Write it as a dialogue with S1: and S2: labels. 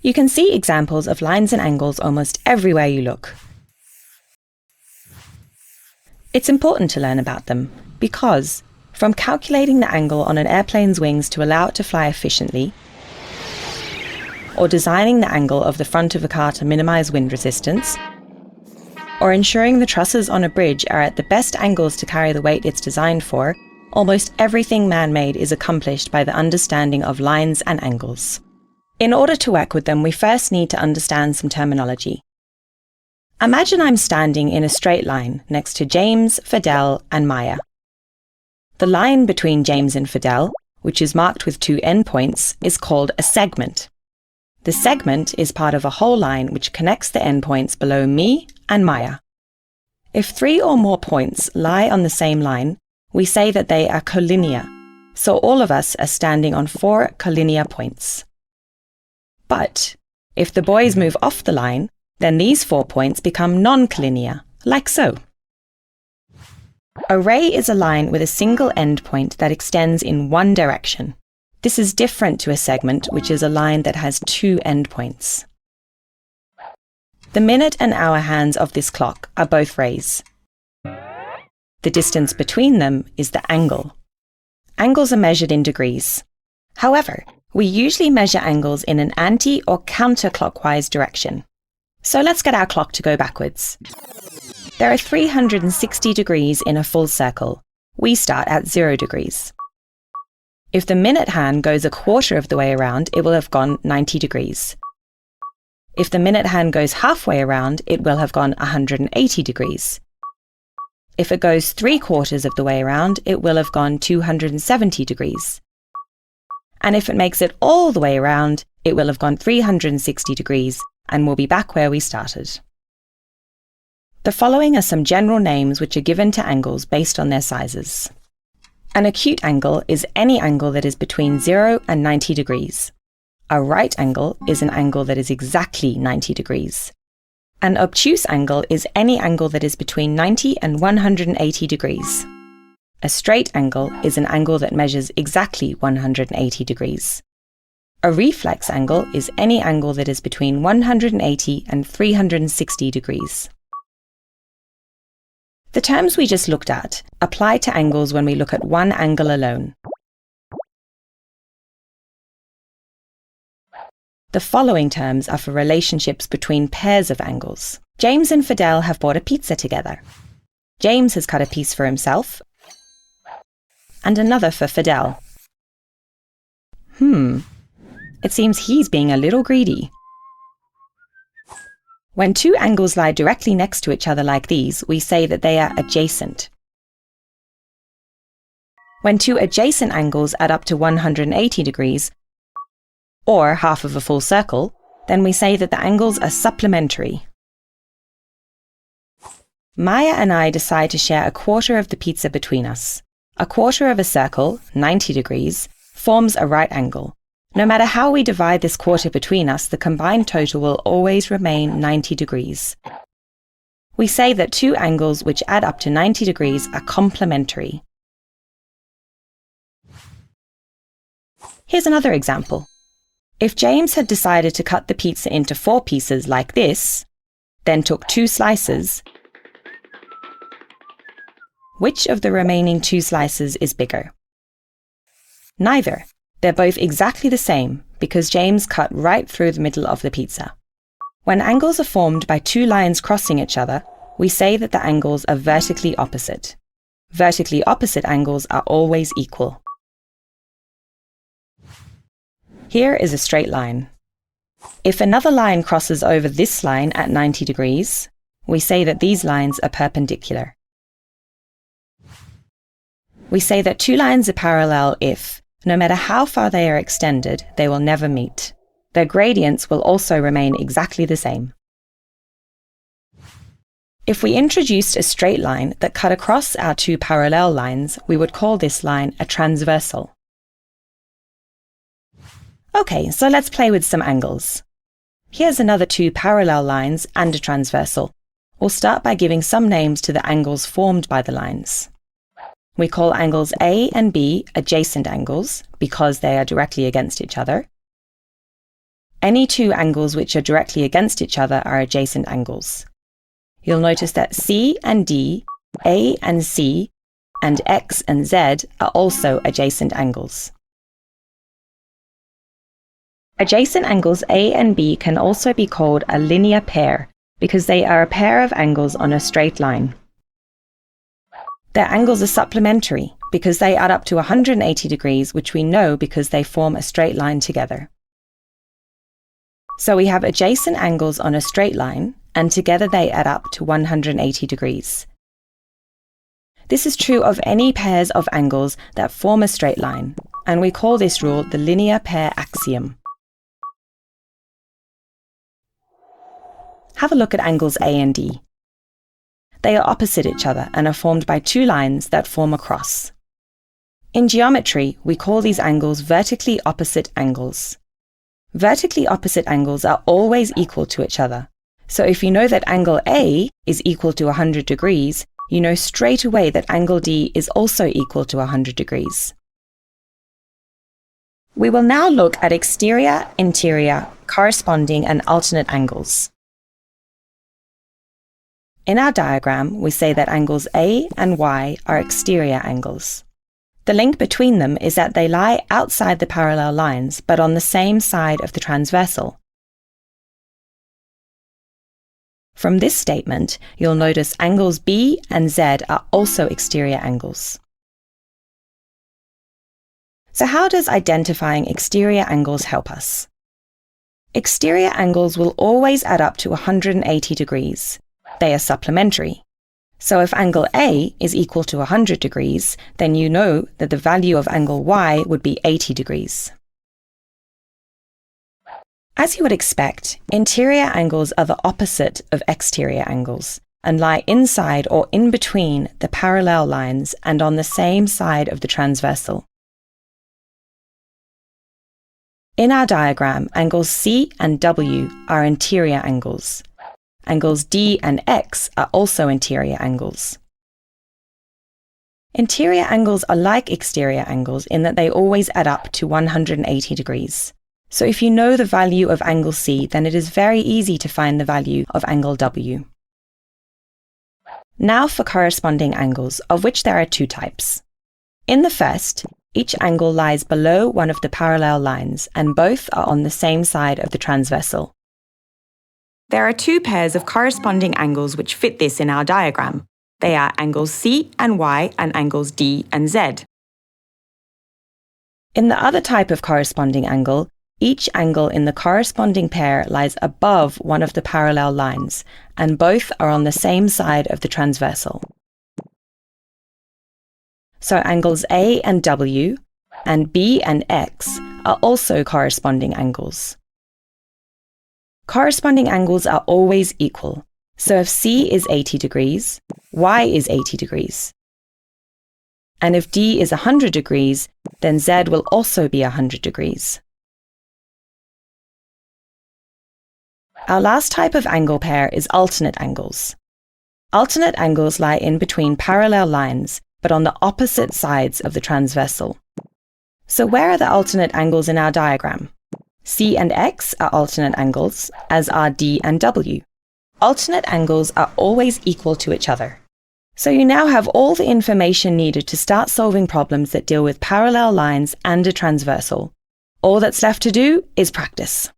S1: You can see examples of lines and angles almost everywhere you look. It's important to learn about them because, from calculating the angle on an airplane's wings to allow it to fly efficiently, or designing the angle of the front of a car to minimize wind resistance, or ensuring the trusses on a bridge are at the best angles to carry the weight it's designed for, almost everything man-made is accomplished by the understanding of lines and angles. In order to work with them, we first need to understand some terminology. Imagine I'm standing in a straight line next to James, Fidel, and Maya. The line between James and Fidel, which is marked with 2 endpoints, is called a segment. The segment is part of a whole line which connects the endpoints below me and Maya. If 3 or more points lie on the same line, we say that they are collinear, so all of us are standing on 4 collinear points. But if the boys move off the line, then these 4 points become non-collinear, like so. A ray is a line with a single endpoint that extends in one direction. This is different to a segment, which is a line that has 2 endpoints. The minute and hour hands of this clock are both rays. The distance between them is the angle. Angles are measured in degrees. However, we usually measure angles in an anti- or counterclockwise direction. So let's get our clock to go backwards. There are 360 degrees in a full circle. We start at 0 degrees. If the minute hand goes a quarter of the way around, it will have gone 90 degrees. If the minute hand goes halfway around, it will have gone 180 degrees. If it goes 3/4 of the way around, it will have gone 270 degrees. And if it makes it all the way around, it will have gone 360 degrees and will be back where we started. The following are some general names which are given to angles based on their sizes. An acute angle is any angle that is between 0 and 90 degrees. A right angle is an angle that is exactly 90 degrees. An obtuse angle is any angle that is between 90 and 180 degrees. A straight angle is an angle that measures exactly 180 degrees. A reflex angle is any angle that is between 180 and 360 degrees. The terms we just looked at apply to angles when we look at one angle alone. The following terms are for relationships between pairs of angles. James and Fidel have bought a pizza together. James has cut a piece for himself and another for Fidel. It seems he's being a little greedy. When 2 angles lie directly next to each other like these, we say that they are adjacent. When 2 adjacent angles add up to 180 degrees, or half of a full circle, then we say that the angles are supplementary. Maya and I decide to share a quarter of the pizza between us. A quarter of a circle, 90 degrees, forms a right angle. No matter how we divide this quarter between us, the combined total will always remain 90 degrees. We say that 2 angles which add up to 90 degrees are complementary. Here's another example. If James had decided to cut the pizza into 4 pieces like this, then took 2 slices, which of the remaining 2 slices is bigger? Neither. They're both exactly the same because James cut right through the middle of the pizza. When angles are formed by 2 lines crossing each other, we say that the angles are vertically opposite. Vertically opposite angles are always equal. Here is a straight line. If another line crosses over this line at 90 degrees, we say that these lines are perpendicular. We say that 2 lines are parallel if, no matter how far they are extended, they will never meet. Their gradients will also remain exactly the same. If we introduced a straight line that cut across our 2 parallel lines, we would call this line a transversal. Okay, so let's play with some angles. Here's another 2 parallel lines and a transversal. We'll start by giving some names to the angles formed by the lines. We call angles A and B adjacent angles because they are directly against each other. Any two angles which are directly against each other are adjacent angles. You'll notice that C and D, A and C, and X and Z are also adjacent angles. Adjacent angles A and B can also be called a linear pair because they are a pair of angles on a straight line. Their angles are supplementary because they add up to 180 degrees, which we know because they form a straight line together. So we have adjacent angles on a straight line, and together they add up to 180 degrees. This is true of any pairs of angles that form a straight line, and we call this rule the linear pair axiom. Have a look at angles A and D. They are opposite each other and are formed by two lines that form a cross. In geometry, we call these angles vertically opposite angles. Vertically opposite angles are always equal to each other. So if you know that angle A is equal to 100 degrees, you know straight away that angle D is also equal to 100 degrees. We will now look at exterior, interior, corresponding and alternate angles. In our diagram, we say that angles A and Y are exterior angles. The link between them is that they lie outside the parallel lines, but on the same side of the transversal. From this statement, you'll notice angles B and Z are also exterior angles. So how does identifying exterior angles help us? Exterior angles will always add up to 180 degrees. They are supplementary. So if angle A is equal to 100 degrees, then you know that the value of angle Y would be 80 degrees. As you would expect, interior angles are the opposite of exterior angles and lie inside or in between the parallel lines and on the same side of the transversal. In our diagram, angles C and W are interior angles. Angles D and X are also interior angles. Interior angles are like exterior angles in that they always add up to 180 degrees. So if you know the value of angle C, then it is very easy to find the value of angle W. Now for corresponding angles, of which there are two types. In the first, each angle lies below one of the parallel lines, and both are on the same side of the transversal. There are two pairs of corresponding angles which fit this in our diagram. They are angles C and Y and angles D and Z. In the other type of corresponding angle, each angle in the corresponding pair lies above one of the parallel lines, and both are on the same side of the transversal. So angles A and W and B and X are also corresponding angles. Corresponding angles are always equal, so if C is 80 degrees, Y is 80 degrees. And if D is 100 degrees, then Z will also be 100 degrees. Our last type of angle pair is alternate angles. Alternate angles lie in between parallel lines, but on the opposite sides of the transversal. So where are the alternate angles in our diagram? C and X are alternate angles, as are D and W. Alternate angles are always equal to each other. So you now have all the information needed to start solving problems that deal with parallel lines and a transversal. All that's left to do is practice.